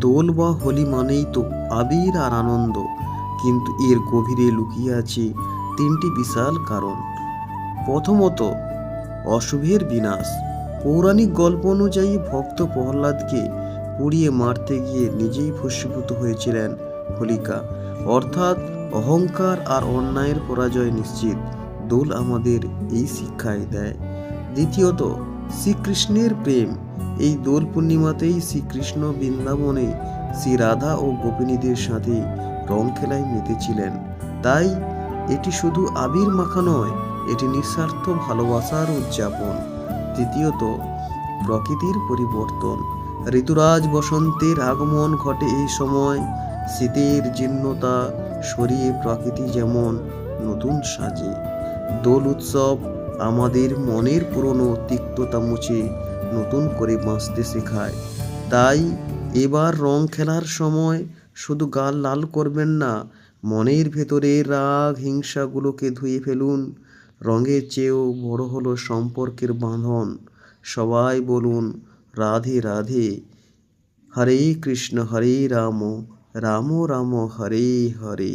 দোল বা হোলি মানেই তো আবির আর আনন্দ, কিন্তু এর গভীরে লুকিয়ে আছে তিনটি বিশাল কারণ। প্রথমত, অশুভের বিনাশ। পৌরাণিক গল্প অনুযায়ী ভক্ত প্রহ্লাদকে পুড়িয়ে মারতে গিয়ে নিজেই ভস্মীভূত হয়েছিলেন হোলিকা, অর্থাৎ অহংকার আর অন্যায়ের পরাজয় নিশ্চিত। দোল আমাদের এই শিক্ষাই দেয়। দ্বিতীয়ত, শ্রীকৃষ্ণের প্রেম। এই দোল পূর্ণিমাতেই শ্রীকৃষ্ণ বৃন্দাবনে শ্রী রাধা ও গোপিনীদের সাথে রং খেলায় মেতেছিলেন। তাই এটি শুধু আবির মাখা নয়, এটি নিঃস্বার্থ ভালোবাসার উদযাপন। তৃতীয়ত, প্রকৃতির পরিবর্তন। ঋতুরাজ বসন্তের আগমন ঘটে এই সময়। শীতের জীর্ণতা সরিয়ে প্রকৃতি যেমন নতুন সাজে। দোল উৎসব আমাদের মনের পুরনো তিক্ততা মুছে নতুন করে বাঁচতে শেখায়। তাই এবার রং খেলার সময় শুধু গাল লাল করবেন না, মনের ভেতরের রাগ হিংসাগুলোকে ধুয়ে ফেলুন। রঙের চেয়েও বড় হলো সম্পর্কের বাঁধন। সবাই বলুন রাধে রাধে। হরে কৃষ্ণ হরে রাম, রাম রাম হরে হরে।